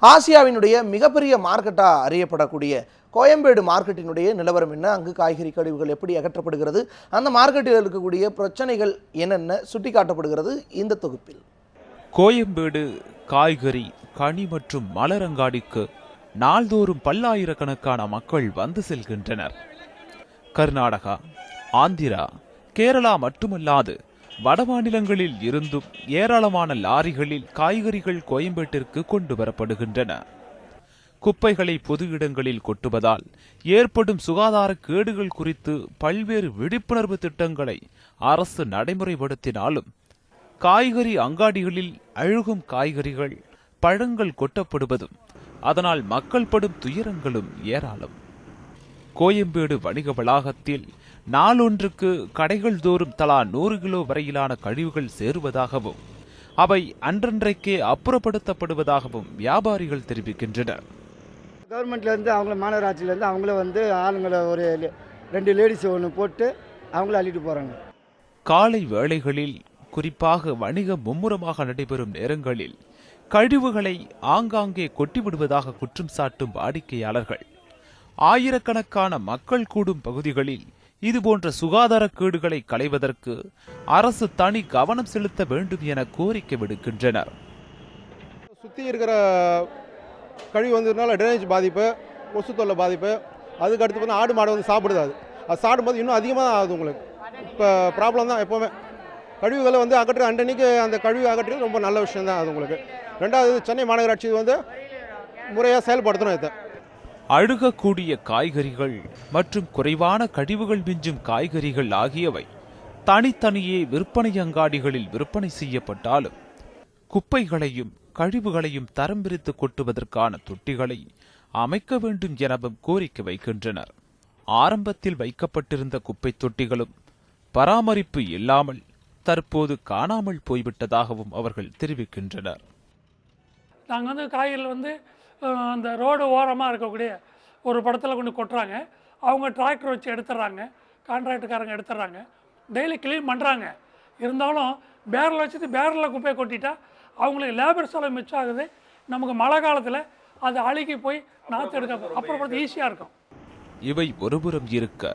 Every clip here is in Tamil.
ஆசியாவினுடைய மிகப்பெரிய மார்க்கெட்டாக அறியப்படக்கூடிய கோயம்பேடு மார்க்கெட்டினுடைய நிலவரம் என்ன, அங்கு காய்கறி கழிவுகள் எப்படி அகற்றப்படுகிறது, அந்த மார்க்கெட்டில் இருக்கக்கூடிய பிரச்சனைகள் என்னென்ன சுட்டி காட்டப்படுகிறது இந்த தொகுப்பில். கோயம்பேடு காய்கறி, கனி மற்றும் மலரங்காடிக்கு நாள்தோறும் பல்லாயிரக்கணக்கான மக்கள் வந்து செல்கின்றனர். கர்நாடகா, ஆந்திரா, கேரளா மட்டுமல்லாது வடமாநிலங்களில் இருந்தும் ஏராளமான லாரிகளில் காய்கறிகள் கோயம்பேட்டிற்கு கொண்டு வரப்படுகின்றன. குப்பைகளை பொது இடங்களில் கொட்டுவதால் ஏற்படும் சுகாதார கேடுகள் குறித்து பல்வேறு விழிப்புணர்வு திட்டங்களை அரசு நடைமுறைப்படுத்தினாலும் காய்கறி அங்காடிகளில் அழுகும் காய்கறிகள், பழங்கள் கொட்டப்படுவதும் அதனால் மக்கள் படும் துயரங்களும் ஏராளம். கோயம்பேடு வணிக வளாகத்தில் நாளொன்றுக்கு கடைகள் தோறும் தலா 100 கிலோ வரையிலான கழிவுகள் சேருவதாகவும் அவை அன்றன்றைக்கே அப்புறப்படுத்தப்படுவதாகவும் வியாபாரிகள் தெரிவிக்கின்றனர். கவர்மெண்ட்லேருந்து அவங்கள மாநகராட்சியிலேருந்து அவங்கள ஆளுங்களை ஒரு 2 லேடிஸ் ஒன்று போட்டு அவங்கள அள்ளிட்டு போகிறாங்க. காலை வேளைகளில், குறிப்பாக வணிகம் மும்முரமாக நடைபெறும் நேரங்களில் கழிவுகளை ஆங்காங்கே கொட்டிவிடுவதாக குற்றம் சாட்டும் வாடிக்கையாளர்கள் ஆயிரக்கணக்கான மக்கள் கூடும் பகுதிகளில் இதுபோன்ற சுகாதார கேடுகளை களைவதற்கு அரசு தனி கவனம் செலுத்த வேண்டும் என கோரிக்கை விடுக்கின்றனர். சுற்றி இருக்கிற கழிவு வந்ததுனால ட்ரைனேஜ் பாதிப்பு, கொசு தொல்லை பாதிப்பு, அதுக்கு அடுத்து பார்த்தா ஆடு மாடு வந்து சாப்பிடுது. அது சாப்பிடும்போது இன்னும் அதிகமாக தான் ஆகுது. உங்களுக்கு இப்போ ப்ராப்ளம் தான். எப்போவுமே கழிவுகளை வந்து அகற்ற அன்றைக்கு அந்த கழிவு அகற்றுறது ரொம்ப நல்ல விஷயம் தான் அது உங்களுக்கு. ரெண்டாவது, சென்னை மாநகராட்சி வந்து முறையாக செயல்படுத்தணும். இதை அழுகக்கூடிய காய்கறிகள் மற்றும் குறைவான கழிவுகள் மிஞ்சும் காய்கறிகள் ஆகியவை தனித்தனியே விற்பனை அங்காடிகளில் விற்பனை செய்யப்பட்டாலும் குப்பைகளையும் கழிவுகளையும் தரம் பிரித்து கொட்டுவதற்கான தொட்டிகளை அமைக்க வேண்டும் எனவும் கோரிக்கை வைக்கின்றனர். ஆரம்பத்தில் வைக்கப்பட்டிருந்த குப்பை தொட்டிகளும் பராமரிப்பு இல்லாமல் தற்போது காணாமல் போய்விட்டதாகவும் அவர்கள் தெரிவிக்கின்றனர். நாங்கள் காய்கறிகள் அந்த ரோடு ஓரமாக இருக்கக்கூடிய ஒரு படத்தில் கொண்டு கொட்டுறாங்க. அவங்க டிராக்டர் வச்சு எடுத்துடுறாங்க, கான்ட்ராக்டுக்காரங்க எடுத்துடுறாங்க, டெய்லி க்ளீன் பண்ணுறாங்க. இருந்தாலும் பேரில் வச்சுட்டு பேரில் குப்பையை கொட்டிட்டா அவங்களுக்கு லேபர் செலவு மிச்சம் ஆகுது. நமக்கு மழை காலத்தில் அது அழுகி போய் நாற்று எடுக்க அப்புறப்படுத்த ஈஸியாக இருக்கும். இவை ஒருபுறம் இருக்க,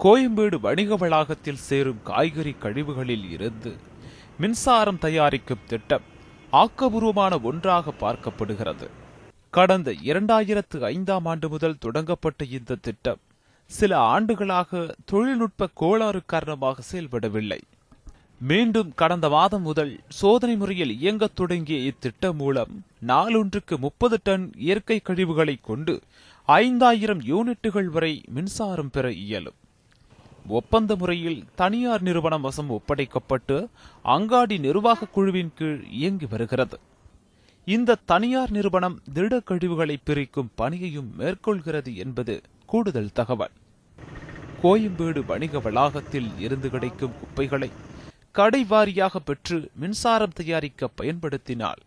கோயம்பேடு வணிக வளாகத்தில் சேரும் காய்கறி கழிவுகளில் இருந்து மின்சாரம் தயாரிக்கும் திட்டம் ஆக்கபூர்வமான ஒன்றாக பார்க்கப்படுகிறது. கடந்த 2005ஆம் ஆண்டு முதல் தொடங்கப்பட்ட இந்த திட்டம் சில ஆண்டுகளாக தொழில்நுட்ப கோளாறு காரணமாக செயல்படவில்லை. மீண்டும் கடந்த மாதம் முதல் சோதனை முறையில் இயங்கத் தொடங்கிய இத்திட்டம் மூலம் நாளொன்றுக்கு 30 டன் இயற்கை கழிவுகளை கொண்டு 5000 யூனிட்டுகள் வரை மின்சாரம் பெற இயலும். ஒப்பந்த முறையில் தனியார் நிறுவனம் வசம் ஒப்படைக்கப்பட்டு அங்காடி நிர்வாக குழுவின் கீழ் இயங்கி வருகிறது. இந்த தனியார் நிறுவனம் திட கழிவுகளை பிரிக்கும் பணியையும் மேற்கொள்கிறது என்பது கூடுதல் தகவல். கோயம்பேடு வணிக வளாகத்தில் இருந்து கிடைக்கும் குப்பைகளை கடை வாரியாக பெற்று மின்சாரம் தயாரிக்க பயன்படுத்தினால்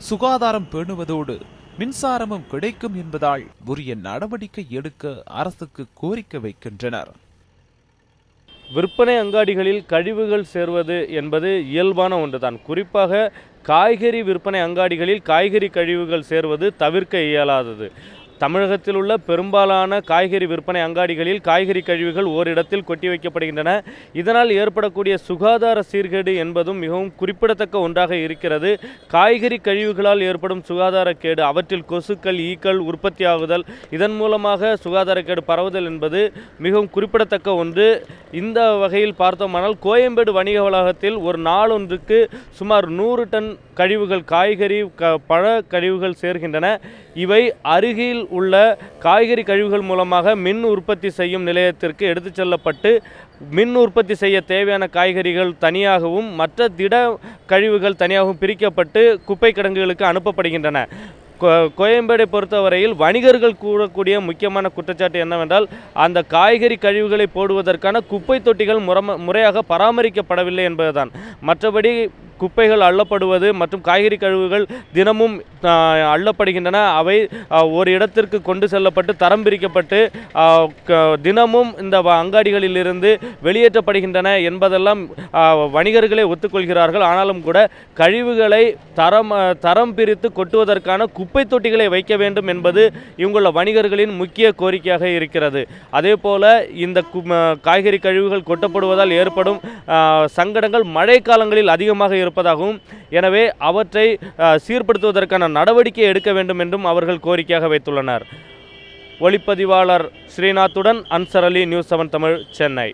சுகாதாரம் பேணுவதோடு மின்சாரமும் கிடைக்கும் என்பதால் உரிய நடவடிக்கை எடுக்க அரசுக்கு கோரிக்கை வைக்கின்றனர். விற்பனை அங்காடிகளில் கழிவுகள் சேர்வது என்பது இயல்பான ஒன்றுதான். குறிப்பாக காய்கறி விற்பனை அங்காடிகளில் காய்கறி கழிவுகள் சேர்வது தவிர்க்க இயலாதது. தமிழகத்தில் உள்ள பெரும்பாலான காய்கறி விற்பனை அங்காடிகளில் காய்கறி கழிவுகள் ஓரிடத்தில் கொட்டி வைக்கப்படுகின்றன. இதனால் ஏற்படக்கூடிய சுகாதார சீர்கேடு என்பதும் மிகவும் குறிப்பிடத்தக்க ஒன்றாக இருக்கிறது. காய்கறி கழிவுகளால் ஏற்படும் சுகாதார கேடு, அவற்றில் கொசுக்கள், ஈக்கள் உற்பத்தியாகுதல், இதன் மூலமாக சுகாதாரக்கேடு பரவுதல் என்பது மிகவும் குறிப்பிடத்தக்க ஒன்று. இந்த வகையில் பார்த்தோமானால் கோயம்பேடு வணிக வளாகத்தில் ஒரு நாளொன்றுக்கு சுமார் 100 டன் கழிவுகள், காய்கறி பழ கழிவுகள் சேர்கின்றன. இவை அருகில் உள்ள காய்கறி கழிவுகள் மூலமாக மின் உற்பத்தி செய்யும் நிலையத்திற்கு எடுத்துச் செல்லப்பட்டு மின் உற்பத்தி செய்ய தேவையான காய்கறிகள் தனியாகவும் மற்ற திட கழிவுகள் தனியாகவும் பிரிக்கப்பட்டு குப்பை கிடங்குகளுக்கு அனுப்பப்படுகின்றன. கோயம்பேடை பொறுத்தவரையில் வணிகர்கள் கூறக்கூடிய முக்கியமான குற்றச்சாட்டு என்னவென்றால், அந்த காய்கறி கழிவுகளை போடுவதற்கான குப்பை தொட்டிகள் முறையாக பராமரிக்கப்படவில்லை என்பதுதான். மற்றபடி குப்பைகள் அள்ளப்படுவது மற்றும் காய்கறி கழிவுகள் தினமும் அள்ளப்படுகின்றன. அவை ஒரு இடத்திற்கு கொண்டு செல்லப்பட்டு தரம் பிரிக்கப்பட்டு தினமும் இந்த அங்காடிகளிலிருந்து வெளியேற்றப்படுகின்றன என்பதெல்லாம் வணிகர்களே ஒத்துக்கொள்கிறார்கள். ஆனாலும் கூட கழிவுகளை தரம் பிரித்து கொட்டுவதற்கான குப்பை தொட்டிகளை வைக்க வேண்டும் என்பது இங்குள்ள வணிகர்களின் முக்கிய கோரிக்கையாக இருக்கிறது. அதே போல இந்த காய்கறி கழிவுகள் கொட்டப்படுவதால் ஏற்படும் சங்கடங்கள் மழை காலங்களில் அதிகமாக இருப்பதாகவும், எனவே அவற்றை சீர்படுத்துவதற்கான நடவடிக்கை எடுக்க வேண்டும் என்றும் அவர்கள் கோரிக்கையாக வைத்துள்ளனர். ஒளிப்பதிவாளர் ஸ்ரீநாத்துடன் அன்சர் அலி, நியூஸ் 7 தமிழ், சென்னை.